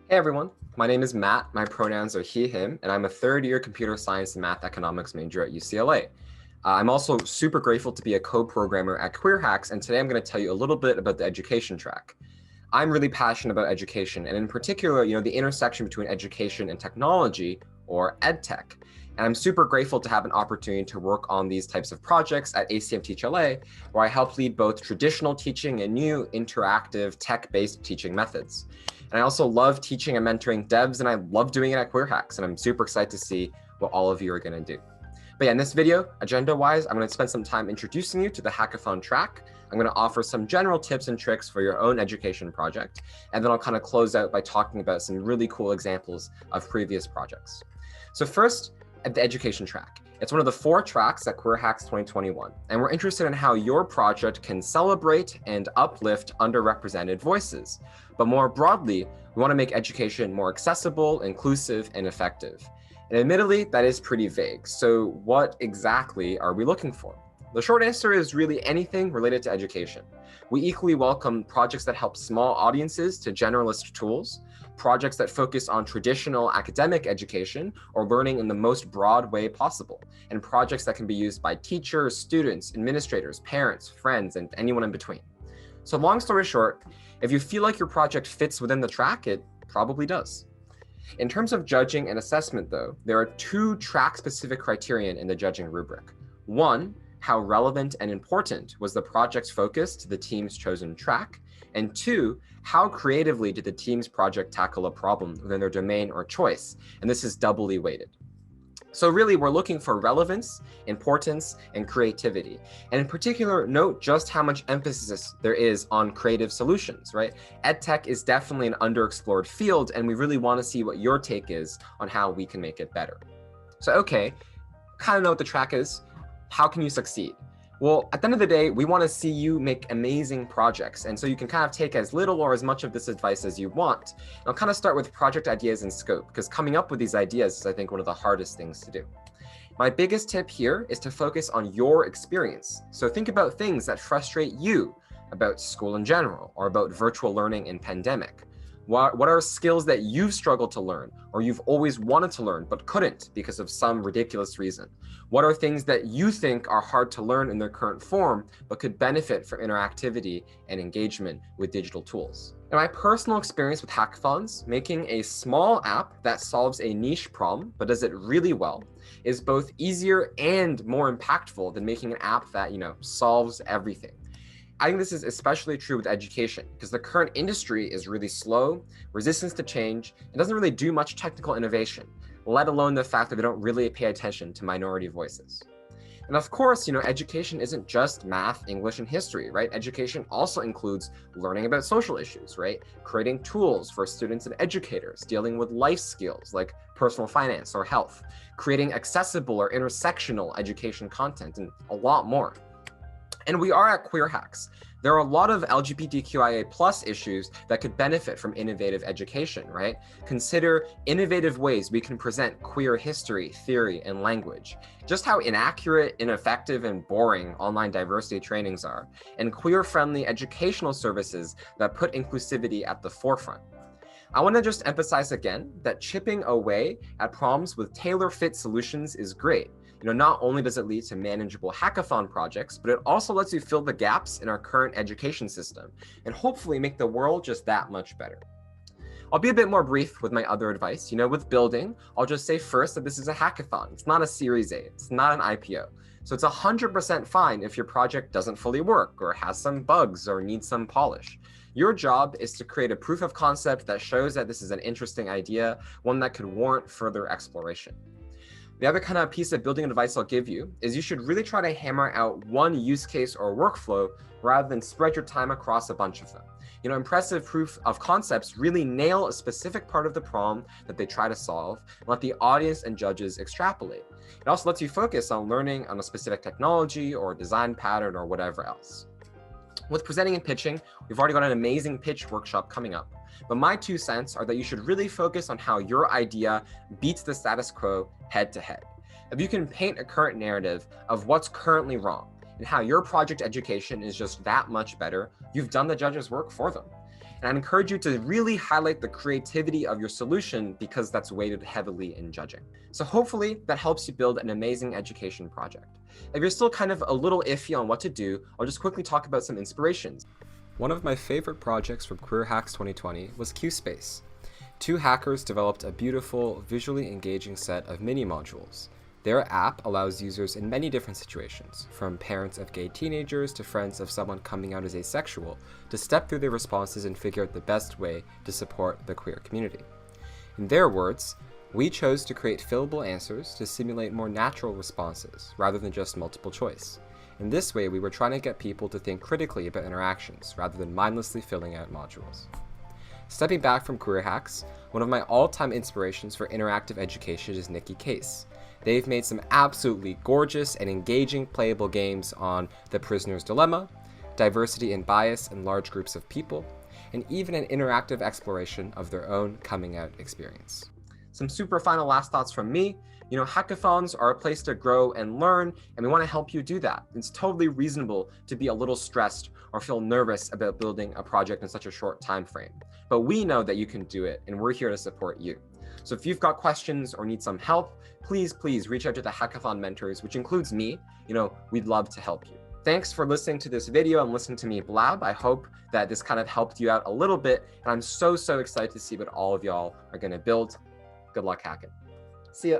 Hey everyone, my name is Matt, my pronouns are he, him, and I'm a third-year computer science and math economics major at UCLA. I'm also super grateful to be a co-programmer at QWER Hacks, and today I'm going to tell you a little bit about the education track. I'm really passionate about education, and in particular, the intersection between education and technology, or EdTech. And I'm super grateful to have an opportunity to work on these types of projects at ACM Teach LA, where I help lead both traditional teaching and new interactive tech-based teaching methods. And I also love teaching and mentoring devs, and I love doing it at QWER Hacks, and I'm super excited to see what all of you are going to do. But yeah, in this video, agenda-wise, I'm going to spend some time introducing you to the hackathon track. I'm going to offer some general tips and tricks for your own education project, and then I'll kind of close out by talking about some really cool examples of previous projects. So first, at the education track. It's one of the 4 tracks at QWER Hacks 2021, and we're interested in how your project can celebrate and uplift underrepresented voices. But more broadly, we want to make education more accessible, inclusive, and effective. And admittedly, that is pretty vague. So what exactly are we looking for? The short answer is really anything related to education. We equally welcome projects that help small audiences to generalist tools, projects that focus on traditional academic education or learning in the most broad way possible, and projects that can be used by teachers, students, administrators, parents, friends, and anyone in between. So long story short, if you feel like your project fits within the track, it probably does. In terms of judging and assessment, though, there are 2 track-specific criterion in the judging rubric. 1, how relevant and important was the project's focus to the team's chosen track? And 2, how creatively did the team's project tackle a problem within their domain or choice? And this is doubly weighted. So really, we're looking for relevance, importance, and creativity. And in particular, note just how much emphasis there is on creative solutions, right? EdTech is definitely an underexplored field, and we really want to see what your take is on how we can make it better. So, okay, kind of know what the track is. How can you succeed? Well, at the end of the day, we want to see you make amazing projects. And so you can kind of take as little or as much of this advice as you want. And I'll kind of start with project ideas and scope, because coming up with these ideas is, I think, one of the hardest things to do. My biggest tip here is to focus on your experience. So think about things that frustrate you about school in general, or about virtual learning in pandemic. What are skills that you've struggled to learn, or you've always wanted to learn but couldn't because of some ridiculous reason? What are things that you think are hard to learn in their current form but could benefit from interactivity and engagement with digital tools? In my personal experience with hackathons, making a small app that solves a niche problem but does it really well is both easier and more impactful than making an app that, solves everything. I think this is especially true with education because the current industry is really slow, resistant to change, and doesn't really do much technical innovation, let alone the fact that they don't really pay attention to minority voices. And of course, education isn't just math, English, and history, right? Education also includes learning about social issues, right? Creating tools for students and educators, dealing with life skills like personal finance or health, creating accessible or intersectional education content, and a lot more. And we are at QWER Hacks. There are a lot of LGBTQIA+ issues that could benefit from innovative education, right? Consider innovative ways we can present queer history, theory, and language. Just how inaccurate, ineffective, and boring online diversity trainings are, and queer-friendly educational services that put inclusivity at the forefront. I want to just emphasize again that chipping away at problems with tailor-fit solutions is great. Not only does it lead to manageable hackathon projects, but it also lets you fill the gaps in our current education system and hopefully make the world just that much better. I'll be a bit more brief with my other advice. With building, I'll just say first that this is a hackathon. It's not a Series A. It's not an IPO. So it's 100% fine if your project doesn't fully work or has some bugs or needs some polish. Your job is to create a proof of concept that shows that this is an interesting idea, one that could warrant further exploration. The other kind of piece of building advice I'll give you is you should really try to hammer out one use case or workflow rather than spread your time across a bunch of them. Impressive proof of concepts really nail a specific part of the problem that they try to solve and let the audience and judges extrapolate. It also lets you focus on learning on a specific technology or design pattern or whatever else. With presenting and pitching, we've already got an amazing pitch workshop coming up. But my 2 cents are that you should really focus on how your idea beats the status quo head to head. If you can paint a current narrative of what's currently wrong and how your project education is just that much better, you've done the judge's work for them. And I'd encourage you to really highlight the creativity of your solution because that's weighted heavily in judging. So hopefully that helps you build an amazing education project. If you're still kind of a little iffy on what to do, I'll just quickly talk about some inspirations. One of my favorite projects from QWER Hacks 2020 was QSpace. Two hackers developed a beautiful, visually engaging set of mini modules. Their app allows users in many different situations, from parents of gay teenagers to friends of someone coming out as asexual, to step through their responses and figure out the best way to support the queer community. In their words, we chose to create fillable answers to simulate more natural responses, rather than just multiple choice. In this way, we were trying to get people to think critically about interactions, rather than mindlessly filling out modules. Stepping back from QWER Hacks, one of my all-time inspirations for interactive education is Nikki Case. They've made some absolutely gorgeous and engaging playable games on the prisoner's dilemma, diversity and bias in large groups of people, and even an interactive exploration of their own coming out experience. Some super final last thoughts from me. Hackathons are a place to grow and learn, and we want to help you do that. It's totally reasonable to be a little stressed or feel nervous about building a project in such a short time frame. But we know that you can do it, and we're here to support you. So if you've got questions or need some help, please reach out to the Hackathon mentors, which includes me. We'd love to help you. Thanks for listening to this video and listening to me blab. I hope that this kind of helped you out a little bit, and I'm so excited to see what all of y'all are going to build. Good luck hacking. See ya.